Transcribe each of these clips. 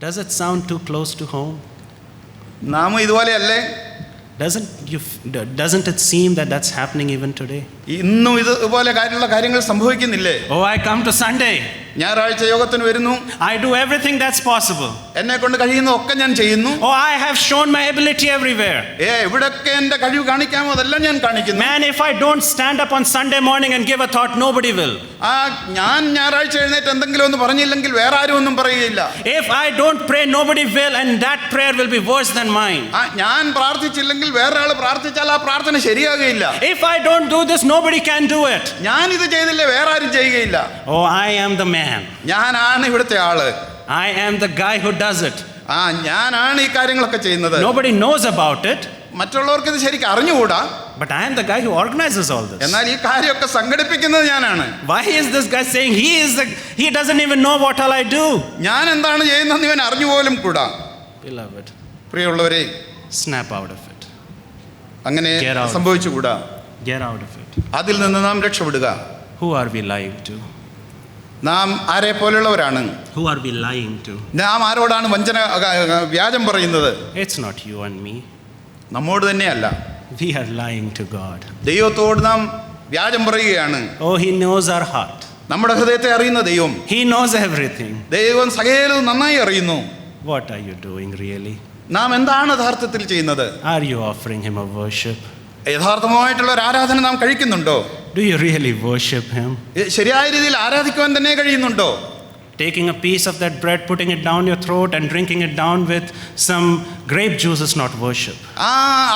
Does it sound too close to home? നാം ഇതുപോലെയല്ലേ? Doesn't it seem that that's happening even today? ഇന്നും ഇതുപോലെ കാര്യങ്ങൾ സംഭവിക്കുന്നില്ലേ? Oh, I come to Sunday. ഞായറാഴ്ച യോഗത്തിന് വരുന്നു. I do everything that's possible. എന്നെ കൊണ്ട് കഴിയുന്ന ഒക്കെ ഞാൻ ചെയ്യുന്നു. Oh, I have shown my ability everywhere. ഇവിടൊക്കെ എന്റെ കഴിവ് കാണിക്കാമോ അതെല്ലാം ഞാൻ കാണിക്കുന്നു. Man, if I don't stand up on Sunday morning and give a thought, nobody will. ഞാൻ ഞായറാഴ്ച എഴുന്നേറ്റ് എന്തെങ്കിലും ഒന്ന് പറഞ്ഞില്ലെങ്കിൽ വേറെ ആരും ഒന്നും പറയുകയില്ല. If I don't pray, nobody will, and that prayer will be worse than mine. ഞാൻ പ്രാർത്ഥിച്ചില്ലെങ്കിൽ വേറെ ആൾ പ്രാർത്ഥിച്ചാൽ ആ പ്രാർത്ഥന ശരിയാകുകയില്ല. If I don't do this, nobody can do it. ഞാൻ ഇത് ചെയ്തില്ലേ വേറെ ആരും ചെയ്യുകയില്ല. Oh, I am the man. ഞാനാണ് ഇവിടുത്തെ ആള്. I am the guy who does it. ഞാനാണ് ഈ കാര്യങ്ങളൊക്കെ ചെയ്യുന്നത്. Nobody knows about it. മറ്റുള്ളവർക്ക് ഇത് ശരിക്കും അറിഞ്ഞുകൂടാ. But I am the guy who organizes all this. എന്നാൽ ഈ കാര്യമൊക്കെ സംഘടിപ്പിക്കുന്നത് ഞാനാണ്. Why is this guy saying he doesn't even know what all I do? ഞാൻ എന്താണ് ചെയ്യുന്നതെന്ന് ഇവൻ അറിഞ്ഞു പോലും കൂടാ. Beloved, പ്രിയമുള്ളവരെ, snap out of it. അങ്ങനെ സംഭവിച്ചുകൂടാ. Get out of it. അതിൽ നിന്ന് നാം രക്ഷപ്പെടുക. Who are we lying to? നാം ആരെ പോലുള്ളവരാണ്? Who are we lying to? നാം ആരോടാണ് വ്യാജം പറയുന്നത്? It's not you and me. നമ്മോട് തന്നെയല്ല. We are lying to God. ദൈവത്തോട് നാം വ്യാജം പറയുകയാണ്. Oh, he knows our heart. നമ്മുടെ ഹൃദയത്തെ അറിയുന്ന ദൈവം. He knows everything. ദൈവം സകലവും നന്നായി അറിയുന്നു. What are you doing really? നാം എന്താണ് യഥാർത്ഥത്തിൽ ചെയ്യുന്നത്? Are you offering him a worship? യഥാർത്ഥമായിട്ടുള്ള ഒരു ആരാധന നാം കഴിക്കുന്നുണ്ടോ? Do you really worship him? ശരിയായ രീതിയിൽ ആരാധിക്കുവാൻ തന്നെ കഴിയുന്നുണ്ടോ? Taking a piece of that bread, putting it down your throat and drinking it down with some grape juice is not worship.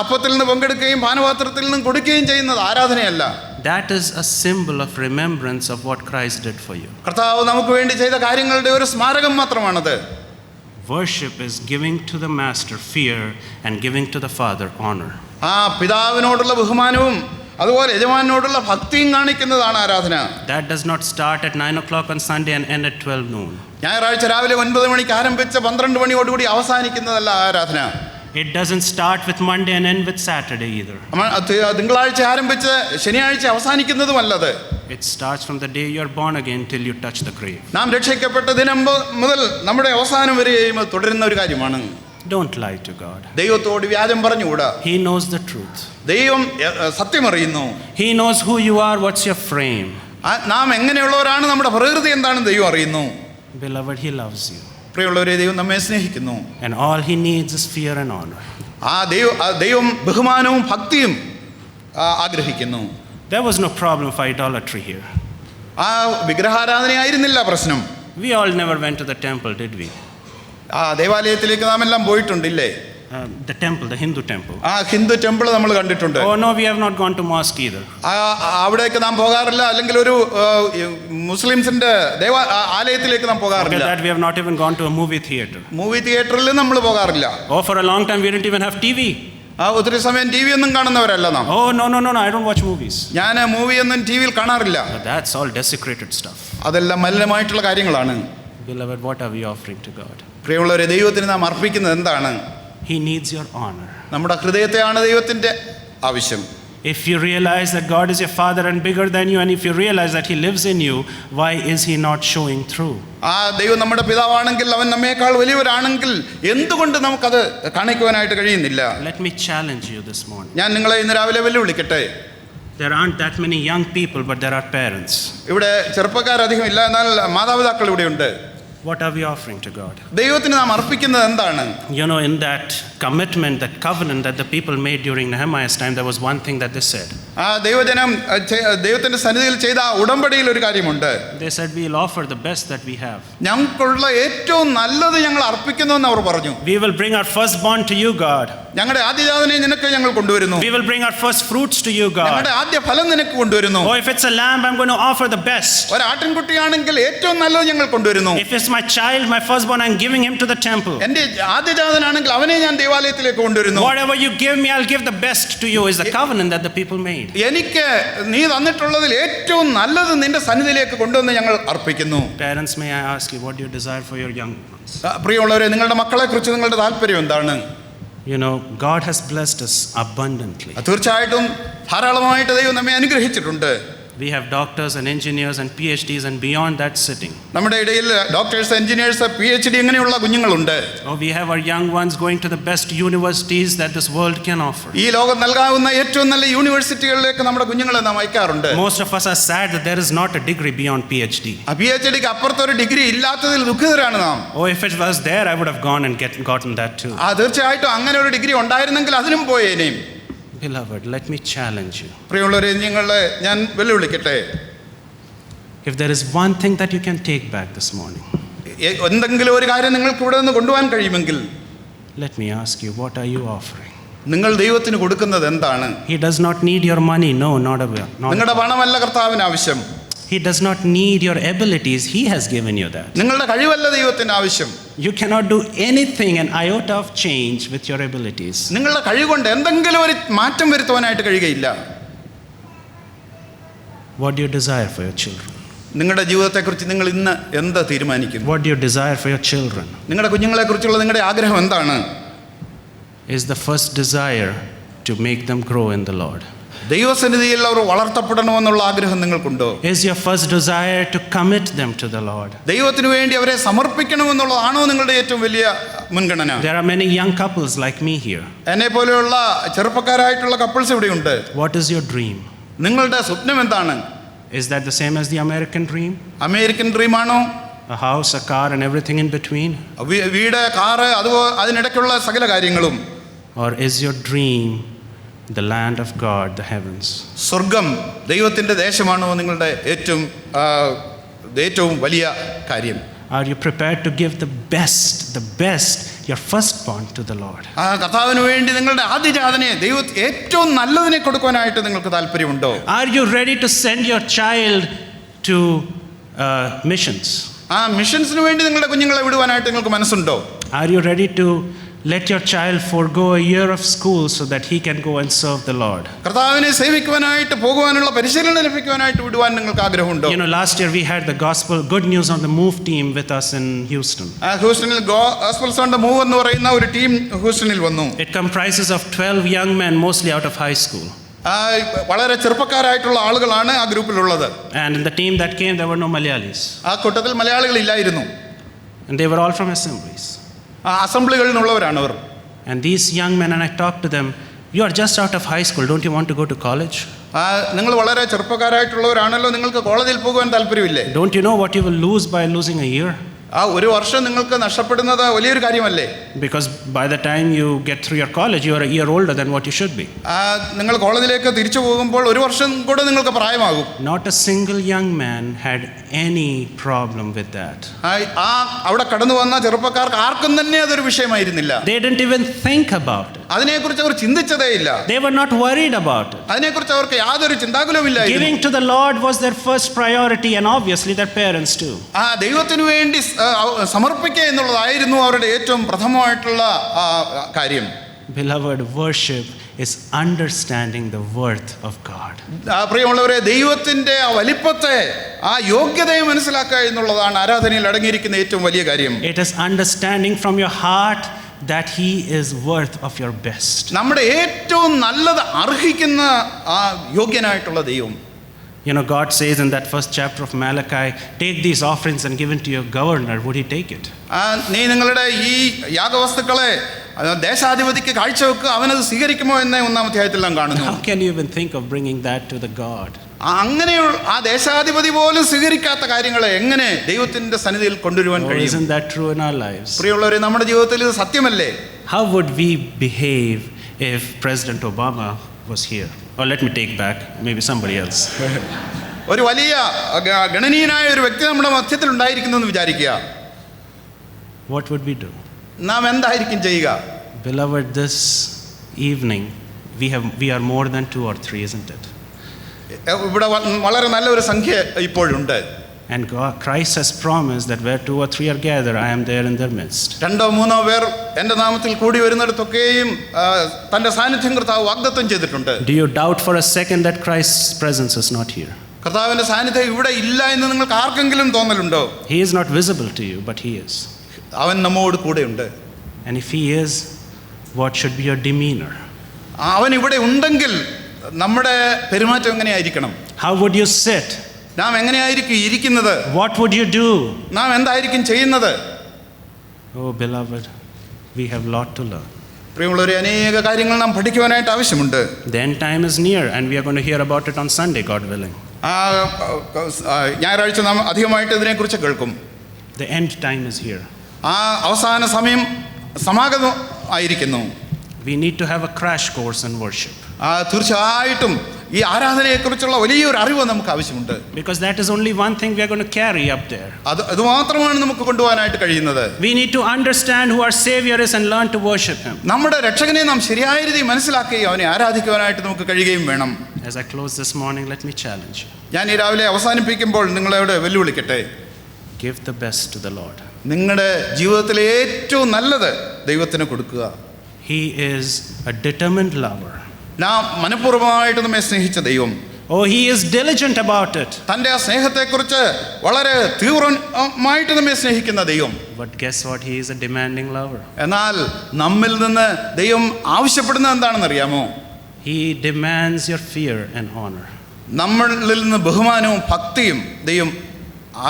അപ്പത്തിൽ നിന്ന് പങ്കെടുക്കുകയും പാനപാത്രത്തിൽ നിന്ന് കൊടുക്കുകയും ചെയ്യുന്നത് ആരാധനയല്ല. That is a symbol of remembrance of what Christ did for you. കർത്താവ് നമുക്ക് വേണ്ടി ചെയ്ത കാര്യങ്ങളുടെ ഒരു സ്മാരകം മാത്രമാണത്. Worship is giving to the master fear and giving to the father honor. പിതാവിനോടുള്ള ബഹുമാനവും അതുപോലെ യജമാനോടുള്ള ഭക്തിയും കാണിക്കുന്നതാണ് ആരാധന. That does not start at 9 o'clock on Sunday and end at 12 noon. ഞായറാഴ്ച രാവിലെ 9 മണിക്ക് ആരംഭിച്ച് 12 മണിയോടുകൂടി അവസാനിക്കുന്നതല്ല ആരാധന. It doesn't start with Monday and end with Saturday either. തിങ്കളാഴ്ച ആരംഭിച്ച് ശനിയാഴ്ച അവസാനിക്കുന്നതുമല്ലത്. It starts from the day you are born again till you touch the grave. നാം രക്ഷിക്കപ്പെട്ട ദിനം മുതൽ നമ്മുടെ അവസാനം വരെയും തുടരുന്ന ഒരു കാര്യമാണ്. Don't lie to God. ദൈവത്തോട് വ്യാജം പറഞ്ഞുകൂടാ. He knows the truth. ദൈവം സത്യം അറിയുന്നു. He knows who you are, what's your frame. നാം എങ്ങനെയുള്ളവരാണ്, നമ്മുടെ പ്രകൃതി എന്താണെന്ന് ദൈവം അറിയുന്നു. Beloved, he loves you. പ്രിയമുള്ളവരെ, ദൈവം നമ്മെ സ്നേഹിക്കുന്നു. And all he needs is fear and honor. ദൈവം ബഹുമാനവും ഭക്തിയും ആഗ്രഹിക്കുന്നു. There was no problem for idolatry here. വിഗ്രഹാരാധനയായിരുന്നില്ല പ്രശ്നം. We all never went to the temple, did we? ദേവാലയത്തിലേക്ക് നാം എല്ലാം പോയിട്ടുണ്ടില്ലേ? The temple, the Hindu temple. Hindu temple നമ്മൾ കണ്ടിട്ടുണ്ട്. Oh no, we have not gone to mosque either. അവിടേക്ക് നാം പോകാറില്ല. അല്ലെങ്കിൽ ഒരു മുസ്ലിംസിന്റെ ആലയത്തിലേക്ക് നാം പോകാറില്ല. That we have not even gone to a movie theater. Movie തിയേറ്ററിൽ നമ്മൾ പോകാറില്ല. Oh, for a long time we didn't even have TV. ഒത്തിരി സമയം ടി വി ഒന്നും കാണുന്നവരല്ല നാം. Oh no, I don't watch movies. ഞാൻ മൂവി ഒന്നും ടി വിയിൽ കാണാറില്ല. That's all desecrated stuff. അതെല്ലാം മലിനമായിട്ടുള്ള കാര്യങ്ങളാണ്. Beloved, what are we offering to God? പ്രിയമുള്ളവരെ, ദൈവത്തിന് നാം അർപ്പിക്കുന്നത് എന്താണ്? He needs your honor. നമ്മുടെ ഹൃദയത്തെയാണ് ദൈവത്തിന്റെ ആവശ്യം. If you realize that God is your father and bigger than you, and if you realize that he lives in you, why is he not showing through? ദൈവം നമ്മുടെ പിതാവാണെങ്കിൽ, അവൻ നമ്മേക്കാൾ വലിയവരാണെങ്കിൽ എന്തുകൊണ്ട് നമുക്കത് കാണിക്കുവാനായിട്ട് കഴിയുന്നില്ല? Let me challenge you this morning. ഞാൻ നിങ്ങളെ ഇന്ന് രാവിലെ വെല്ലുവിളിക്കട്ടെ. There aren't that many young people, but there are parents. ഇവിടെ ചെറുപ്പക്കാരധികം ഇല്ല, എന്നാൽ മാതാപിതാക്കൾ ഇവിടെയുണ്ട്. What are we offering to God? ദൈവത്തിന് നാം അർപ്പിക്കുന്നത് എന്താണ്? You know, in that commitment, that covenant that the people made during Nehemiah's time, there was one thing that they said. ദൈവജനം ദൈവത്തിന്റെ സന്നിധിയിൽ ചെയ്ത ഉടമ്പടിയിൽ ഒരു കാര്യമുണ്ട്. They said, we will offer the best that we have. ഞങ്ങൾക്കുള്ള ഏറ്റവും നല്ലത് ഞങ്ങൾ അർപ്പിക്കുന്നു എന്ന് അവർ പറഞ്ഞു. We will bring our firstborn to you, God. ഞങ്ങളുടെ ആദ്യജാതനെ നിനക്ക് ഞങ്ങൾ കൊണ്ടുവരുന്നു. We will bring our first fruits to you, God. ഞങ്ങളുടെ ആദ്യ ഫലം നിനക്ക് കൊണ്ടുവരുന്നു. Oh, if it's a lamb, I'm going to offer the best. ഒരു ആട്ടിൻകുട്ടിയാണെങ്കിൽ ഏറ്റവും നല്ലത് ഞങ്ങൾ കൊണ്ടുവരുന്നു. If it's my child, my firstborn, I'm giving him to the temple. എൻ്റെ ആദ്യജാതനാണെങ്കിൽ അവനെ ഞാൻ ദേവാലയത്തിലേക്ക് കൊണ്ടുവരുന്നു. Whatever you give me, I'll give the best to you, is the covenant that the people made. എനിക്ക് നീ തന്നിട്ടുള്ളതിൽ ഏറ്റവും നല്ലത് നിന്റെ സന്നിധിയിലേക്ക് കൊണ്ടുവന്ന് ഞങ്ങൾ അർപ്പിക്കുന്നു. Parents, may I ask you, what do you desire for your young ones? പ്രിയമുള്ളവരെ, നിങ്ങളുടെ മക്കളെ കുറിച്ച് നിങ്ങളുടെ താല്പര്യം എന്താണ്? You know, God has blessed us abundantly. തീർച്ചയായിട്ടും ധാരാളമായിട്ട് ദൈവം നമ്മെ അനുഗ്രഹിച്ചിട്ടുണ്ട്. We have doctors and engineers and PhDs and beyond that sitting. നമ്മുടെ ഇടയിൽ ഡോക്ടേഴ്സ്, എഞ്ചിനീയേഴ്സ്, PhD ഇങ്ങനെയുള്ള കുഞ്ഞുങ്ങളുണ്ട്. Oh, we have our young ones going to the best universities that this world can offer. ഈ ലോകം നൽകാവുന്ന ഏറ്റവും നല്ല യൂണിവേഴ്സിറ്റികളിലേക്ക് നമ്മുടെ കുഞ്ഞുങ്ങളെ നാം അയക്കാറുണ്ട്. Most of us are sad that there is not a degree beyond PhD. ആ PhDക്ക് അപ്പുറത്തൊരു ഡിഗ്രി ഇല്ലാത്തതിൽ ദുഃഖിതരാണ് നാം. Oh, if it was there, I would have gone and gotten that too. തീർച്ചയായിട്ടും അങ്ങനെ ഒരു ഡിഗ്രി ഉണ്ടായിരുന്നെങ്കിൽ അതിനും പോയേനെയും. Beloved, let me challenge you. പ്രിയമുള്ളവരെ, നിങ്ങളെ ഞാൻ വെല്ലുവിളിക്കട്ടെ. If there is one thing that you can take back this morning, എന്തെങ്കിലും ഒരു കാര്യം നിങ്ങൾക്ക് ഇവിടെ നിന്ന് കൊണ്ടുപോകാൻ കഴിയുമെങ്കിൽ, let me ask you, what are you offering? നിങ്ങൾ ദൈവത്തിന് കൊടുക്കുന്നത് എന്താണ്? He does not need your money. No, not a bit. നിങ്ങളുടെ പണമല്ല കർത്താവിന് ആവശ്യം. He does not need your abilities. He has given you that. നിങ്ങളുടെ കഴിവല്ല ദൈവത്തിന് ആവശ്യം. You cannot do anything, an iota of change with your abilities. നിങ്ങളുടെ കഴിവ് കൊണ്ട് എന്തെങ്കിലും ഒരു മാറ്റം വരുത്തുവാനായിട്ട് കഴിയുകയില്ല. What do you desire for your children? നിങ്ങളുടെ ജീവിതത്തെക്കുറിച്ച് നിങ്ങൾ ഇന്ന് എന്ത് തീരുമാനിക്കുന്നു? What do you desire for your children? നിങ്ങളുടെ കുഞ്ഞുങ്ങളെക്കുറിച്ചുള്ള നിങ്ങളുടെ ആഗ്രഹം എന്താണ്? Is the first desire to make them grow in the Lord? ദൈവസന്നിധിയിൽ അവർ വളർത്തപ്പെടണമെന്നുള്ള ആഗ്രഹം നിങ്ങൾക്കുണ്ടോ? Is your first desire to commit them to the Lord? ദൈവത്തിന് വേണ്ടി അവരെ സമർപ്പിക്കണമെന്നുള്ളതാണോ നിങ്ങളുടെ ഏറ്റവും വലിയ മുൻഗണന? There are many young couples like me here. എന്നെ പോലെയുള്ള ചെറുപ്പക്കാരായിട്ടുള്ള കപ്പിൾസ് ഇവിടെയുണ്ട്. What is your dream? നിങ്ങളുടെ സ്വപ്നം എന്താണ്? Is that the same as the American dream? American ഡ്രീമാണോ? A house, a car, and everything in between? വീട്, കാറ്, അതുപോലെ അതിനിടയ്ക്കുള്ള സകല കാര്യങ്ങളും? Or is your dream the land of God, the heavens? സ്വർഗം, ദൈവത്തിൻ്റെ ദേശമാണോ നിങ്ങളുടെ ഏറ്റവും വലിയ കാര്യം? Are you prepared to give the best, your firstborn to the Lord? കർത്താവിന് വേണ്ടി നിങ്ങളുടെ ആദ്യജാതനെ ഏറ്റവും നല്ലതിനെ കൊടുക്കാനായിട്ട് നിങ്ങൾക്ക് താല്പര്യമുണ്ടോ? Are you ready to send your child to missions? മിഷൻസിന് വേണ്ടി നിങ്ങളുടെ കുഞ്ഞുങ്ങളെ വിടുവാനായിട്ട് നിങ്ങൾക്ക് മനസ്സുണ്ടോ? Are you ready to let your child forego a year of school so that he can go and serve the Lord? കർത്താവിനെ സേവിക്കുവാനായിട്ട് പോകുവാനുള്ള പരിശീലനം ലഭിക്കുവാനായിട്ട് വിടുവാൻ നിങ്ങൾക്ക് ആഗ്രഹമുണ്ടോ? You know, last year we had the gospel good news on the move team with us in Houston. ഹൂസ്റ്റണിൽ gospels on the move എന്ന് പറയുന്ന ഒരു team ഹൂസ്റ്റണിൽ വന്നു. It comprises of 12 young men, mostly out of high school. വളരെ ചെറുപ്പക്കാരായിട്ടുള്ള ആളുകളാണ് ആ ഗ്രൂപ്പിലുള്ളത്. And in the team that came there were no Malayalis. ആ കൂട്ടത്തിൽ മലയാളികൾ ഇല്ലായിരുന്നു. And they were all from assemblies. അസംബ്ലികളിൽ നിന്നുള്ളവരാണ് അവർ. And these young men, and I talked to them, you are just out of high school, don't you want to go to college? നിങ്ങൾ വളരെ ചെറുപ്പക്കാരായിട്ടുള്ളവരാണല്ലോ, നിങ്ങൾക്ക് കോളേജിൽ പോകുവാൻ താല്പര്യമില്ലേ? Don't you know what you will lose by losing a year? ഒരു വർഷം നിങ്ങൾക്ക് നഷ്ടപ്പെടുന്നത് വലിയൊരു കാര്യമല്ലേ? Because by the time you get through your college, you are a year older than what you should be. നിങ്ങൾ കോളേജിലേക്ക് തിരിച്ചു പോകുമ്പോൾ ഒരു വർഷം കൂടെ നിങ്ങൾക്ക് പ്രായമാകും. Not a single young man had any problem with that. അവിടെ കടന്നു വന്ന ചെറുപ്പക്കാർക്ക് ആർക്കും തന്നെ അതൊരു വിഷയമായിരുന്നില്ല. They didn't even think about it. അതിനെക്കുറിച്ച് അവർ ചിന്തിച്ചതേയില്ല. They were not worried about it. അതിനെക്കുറിച്ച് അവർക്ക് യാതൊരു ചിന്താകുലമില്ലായിരുന്നു. Giving to the Lord was their first priority, and obviously their parents too. ദൈവത്തിനു വേണ്ടി സമർപ്പിക്കുക എന്നുള്ളതായിരുന്നു അവരുടെ ഏറ്റവും പ്രഥമമായിട്ടുള്ള കാര്യം. Beloved, worship is understanding the worth of God. പ്രിയമുള്ളവരെ, ദൈവത്തിന്റെ ആ വലിപ്പത്തെ, ആ യോഗ്യതയെ മനസ്സിലാക്കുക എന്നുള്ളതാണ് ആരാധനയിൽ അടങ്ങിയിരിക്കുന്ന ഏറ്റവും വലിയ കാര്യം. It is understanding from your heart that he is worth of your best. നമ്മുടെ ഏറ്റവും നല്ലത് അർഹിക്കുന്ന ആ യോഗ്യനായിട്ടുള്ള ദൈവം. You know, God says in that first chapter of Malachi, take these offerings and give it to your governor. Would he take it? നീ നിങ്ങളുടെ ഈ യാഗവസ്തുക്കളെ ദേശാധിപതിക്ക് കാഴ്ചവെക്കുക, അവനത് സ്വീകരിക്കുമോ എന്ന് ഒന്നാം അധ്യായത്തിൽ നാം കാണുന്നു. How can you even think of bringing that to the God? അങ്ങനെയുള്ള ആ ദേശാധിപതി പോലും സ്വീകരിക്കാത്ത കാര്യങ്ങളെ എങ്ങനെ ദൈവത്തിന്റെ സന്നിധിയിൽ കൊണ്ടുവരുവാൻ കഴിയും? Isn't that true in our lives? പ്രിയമുള്ളവരെ, നമ്മുടെ ജീവിതത്തിൽ ഇത് സത്യമല്ലേ? How would we behave if President Obama was here? Or let me take back, maybe somebody else. ഒരു വലിയ ഗണനീയനായ ഒരു വ്യക്തി നമ്മുടെ മധ്യത്തിൽ ഉണ്ടായിരിക്കുന്നു എന്ന് വിചാരിക്കുക. What would we do? നാം എന്തായിരിക്കും ചെയ്യുക? Beloved, this evening we are more than 2 or 3, isn't it? ഇവിടെ വളരെ നല്ലൊരു സംഖ്യ ഇപ്പോഴുണ്ട്. And Christ has promised that where 2 or 3 are gathered, I am there in their midst. 2-3 പേർ എൻ്റെ നാമത്തിൽ കൂടി വരുന്നിടത്തൊക്കെയും തൻ്റെ സാന്നിധ്യം കർത്താവ് വാഗ്ദത്തം ചെയ്തിട്ടുണ്ട്. Do you doubt for a second that Christ's presence is not here? കർത്താവിൻ്റെ സാന്നിധ്യം ഇവിടെ ഇല്ല എന്ന് നിങ്ങൾക്ക് ആർക്കെങ്കിലും തോന്നലുണ്ടോ? He is not visible to you, but he is. അവൻ നമ്മോട് കൂടെയുണ്ട്. And if he is, what should be your demeanor? അവൻ ഇവിടെ ഉണ്ടെങ്കിൽ നമ്മുടെ പെരുമാറ്റം എങ്ങനെയായിരിക്കണം? How would you sit? നാം എങ്ങനെയായിരിക്കും ഇരിക്കുന്നത്? What would you do? നാം എന്തായിരിക്കും ചെയ്യുന്നത്? Oh, beloved, we have a lot to learn. പ്രിയമുള്ളവരെ, അനേക കാര്യങ്ങൾ നാം പഠിക്കുവാനായിട്ട് ആവശ്യമുണ്ട്. The end time is near and we are going to hear about it on Sunday, God willing. ഞായറാഴ്ച നാം അധികമായിട്ട് ഇതിനെക്കുറിച്ച് കേൾക്കും. The end time is here. അവസാന സമയം സമാഗതം ആയിരിക്കുന്നു. We need to have a crash course in worship. തീർച്ചയായിട്ടും ഈ ആരാധനയെക്കുറിച്ചുള്ള വലിയൊരു അറിവ് നമുക്ക് ആവശ്യമുണ്ട്. Because that is only one thing we are going to carry up there. അത് മാത്രമാണ് നമുക്ക് കൊണ്ടുപോകാനായിട്ട് കഴിയുന്നത്. We need to understand who our Savior is and learn to worship Him. നമ്മുടെ രക്ഷകനെ നാം ശരിയായ രീതിയിൽ മനസ്സിലാക്കുകയും അവനെ ആരാധിക്കുവാനായിട്ട് നമുക്ക് കഴിയുകയും വേണം. As I close this morning, let me challenge you. ഞാൻ ഈ രാവിലെ അവസാനിപ്പിക്കുമ്പോൾ നിങ്ങളോട് വെല്ലുവിളിക്കട്ടെ. Give the best to the Lord. നിങ്ങളുടെ ജീവിതത്തിലെ ഏറ്റവും നല്ലത് ദൈവത്തിന് കൊടുക്കുക. He is a determined lover. നാം മനഃപൂർവ്വമായിട്ട് നമ്മെ സ്നേഹിച്ച ദൈവം. Oh, He is diligent about it. തൻ്റെ ആ സ്നേഹത്തെക്കുറിച്ച് വളരെ തീവ്രമായിട്ട് നമ്മെ സ്നേഹിക്കുന്ന ദൈവം. But guess what? He is a demanding lover. എന്നാൽ നമ്മിൽ നിന്ന് ദൈവം ആവശ്യപ്പെടുന്നത് എന്താണെന്ന് അറിയാമോ? He demands your fear and honor. നമ്മളിൽ നിന്ന് ബഹുമാനവും ഭക്തിയും ദൈവം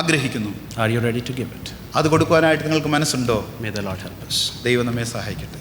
ആഗ്രഹിക്കുന്നു. Are you ready to give it? അത് കൊടുക്കുവാനായിട്ട് നിങ്ങൾക്ക് മനസ്സുണ്ടോ? May the Lord help us. ദൈവം നമ്മെ സഹായിക്കട്ടെ.